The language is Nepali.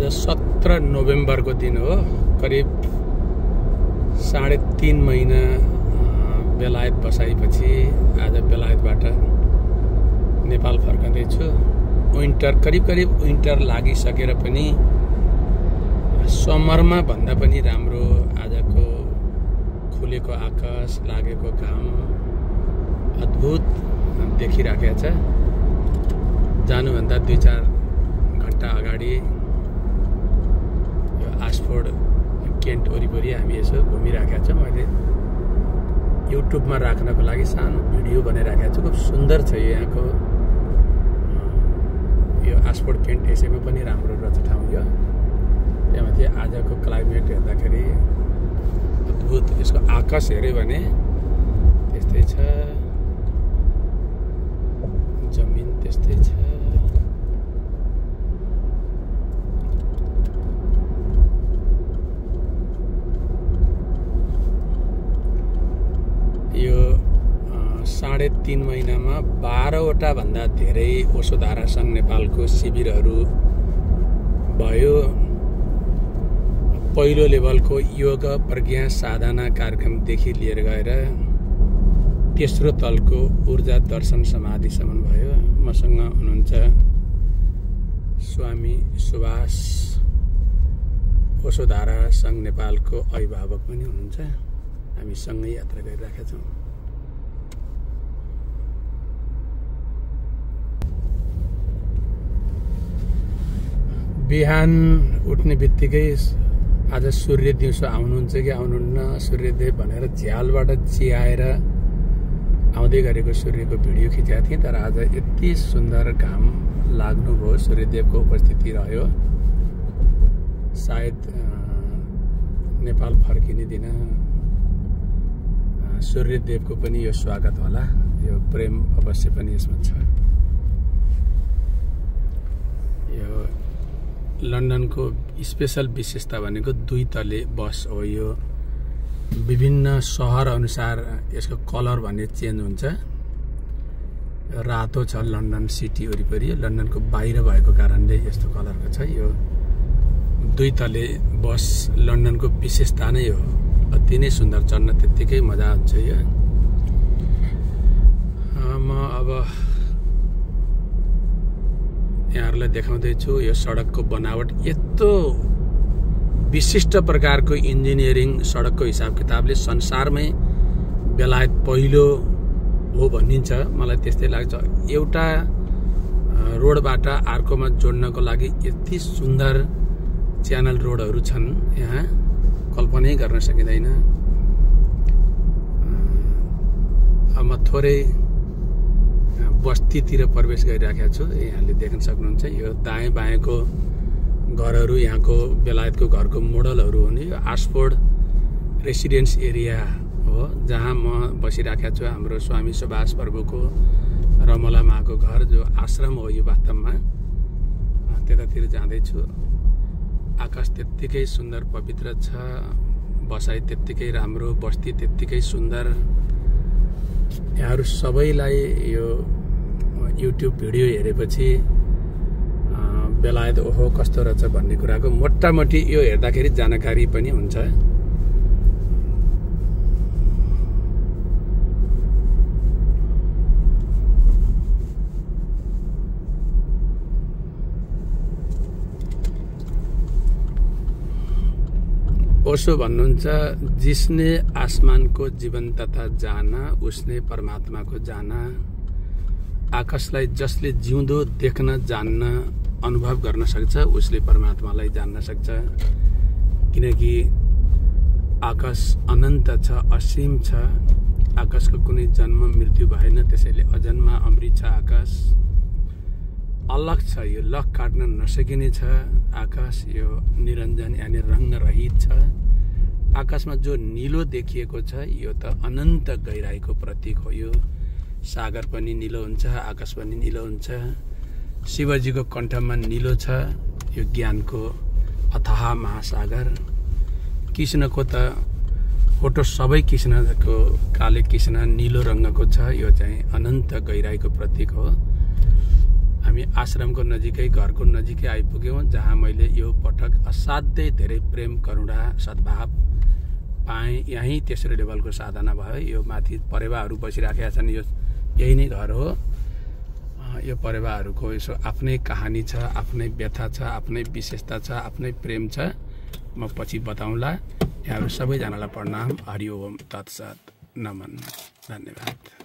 17 नोभेम्बर को दिन हो। करिब 3.5 महिना बेलायत बसाएपछि आज बेलायतबाट नेपाल फर्कँदैछु। विन्टर करिब विन्टर लागिसकेर पनि समरमा भन्दा पनि राम्रो आजको खुलेको आकाश, लागेको घाम अद्भुत देखिराखेको छ। जानुभन्दा 2-4 घण्टा अगाडि यो आसफोर्ड केन्ट वरिपरि हामी यसो घुमिराखेका छौँ। मैले युट्युबमा राख्नको लागि सानो भिडियो बनाइराखेको छु। खुब सुन्दर छ यहाँको यो आसफोर्ड केन्ट। यसैमा पनि राम्रो रहेछ ठाउँ यो। त्यहाँमाथि आजको क्लाइमेट हेर्दाखेरि अद्भुत। यसको आकाश हेऱ्यो भने त्यस्तै छ, जमिन त्यस्तै छ। यो 3.5 महिनामा 12वटा भन्दा धेरै वसुधारा सङ्घ नेपालको शिविरहरू भयो। पहिलो लेभलको योग प्रज्ञा साधना कार्यक्रमदेखि लिएर गएर तेस्रो तलको ऊर्जा दर्शन समाधिसम्म भयो। मसँग हुनुहुन्छ स्वामी सुभाष, वसुधारा सङ्घ नेपालको अभिभावक पनि हुनुहुन्छ। हामी सँगै यात्रा गरिराखेका छौँ। बिहान उठ्ने बित्तिकै आज सूर्य दिउँसो आउनुहुन्छ कि आउनुहुन्न सूर्यदेव भनेर झ्यालबाट चियाएर आउँदै गरेको सूर्यको भिडियो खिचेका थिएँ। तर आज यति सुन्दर घाम लाग्नुभयो, सूर्यदेवको उपस्थिति रह्यो। सायद नेपाल फर्किने दिन सूर्यदेवको पनि यो स्वागत होला। यो प्रेम अवश्य पनि यसमा छ। यो लन्डनको स्पेशल विशेषता भनेको 2 तले बस हो। यो विभिन्न सहर अनुसार यसको कलर भन्ने चेन्ज हुन्छ। रातो छ लन्डन सिटी वरिपरि, लन्डनको बाहिर भएको कारणले यस्तो कलरको छ। यो 2 तले बस लन्डनको विशेषता नै हो। अति नै सुन्दर, चढ्न त्यत्तिकै मजा आउँछ। यो म अब यहाँहरूलाई देखाउँदैछु यो सडकको बनावट। यस्तो विशिष्ट प्रकारको इन्जिनियरिङ सडकको हिसाब किताबले संसारमै बेलायत पहिलो हो भनिन्छ। मलाई त्यस्तै लाग्छ। एउटा रोडबाट अर्कोमा जोड्नको लागि यति सुन्दर च्यानल रोडहरू छन् यहाँ, कल्पनै गर्न सकिँदैन। अब म थोरै बस्तीतिर प्रवेश गरिराखेको छु। यहाँले देख्न सक्नुहुन्छ यो दाएँ बाएँको घरहरू यहाँको बेलायतको घरको मोडलहरू हुने। यो आसफोर्ड रेसिडेन्स एरिया हो जहाँ म बसिराखेको छु। हाम्रो स्वामी सुभाष प्रभुको रमला माको घर जो आश्रम हो यो वास्तवमा। त्यतातिर जाँदैछु। आकाश त्यत्तिकै सुन्दर पवित्र छ, बसाइ त्यत्तिकै राम्रो, बस्ती त्यत्तिकै सुन्दर। यहाँहरू सबैलाई यो युट्युब भिडियो हेरेपछि बेलायत ओहो कस्तो रहेछ भन्ने कुराको मोटामोटी यो हेर्दाखेरि जानकारी पनि हुन्छ। ओशो भन्नुहुन्छ, जिसने आसमान को जीवन्तता जाना उसने परमात्मा को जाना। आकाशलाई जसले जिउँदो देख्न, जान्न, अनुभव गर्न सक्छ उसले परमात्मालाई जान्न सक्छ। किनकि आकाश अनन्त छ, असीम छ। आकाशको कुनै जन्म मृत्यु भएन, त्यसैले अजन्मा अमृत छ आकाश। अलग छ, यो लक काट्न नसकिने छ आकाश। यो निरञ्जन यानि रङ्ग रहित छ। आकाशमा जो नीलो देखिएको छ यो त अनन्त गहिराईको प्रतीक हो। यो सागर पनि नीलो हुन्छ, आकाश पनि नीलो हुन्छ। शिवजीको कण्ठमा नीलो छ, यो ज्ञानको अथाह महासागर। कृष्णको त फोटो सबै कृष्णको काले कृष्ण नीलो रङ्गको छ। यो चाहिँ अनन्त गहिराईको प्रतीक हो। हामी आश्रमको नजिकै घरको नजिकै आइपुग्यौँ, जहाँ मैले यो पटक असाध्यै धेरै प्रेम करुणा सद्भाव पाएँ। यहीँ तेस्रो लेभलको साधना भयो। यो माथि परेवाहरू बसिराखेका छन्, यो यही नै घर हो। यो परेवाहरूको यसो आफ्नै कहानी छ, आफ्नै व्यथा छ, आफ्नै विशेषता छ, आफ्नै प्रेम छ। म पछि बताउँला। यहाँहरू सबैजनालाई प्रणाम। हरि ओम तत्सत। नमन। धन्यवाद।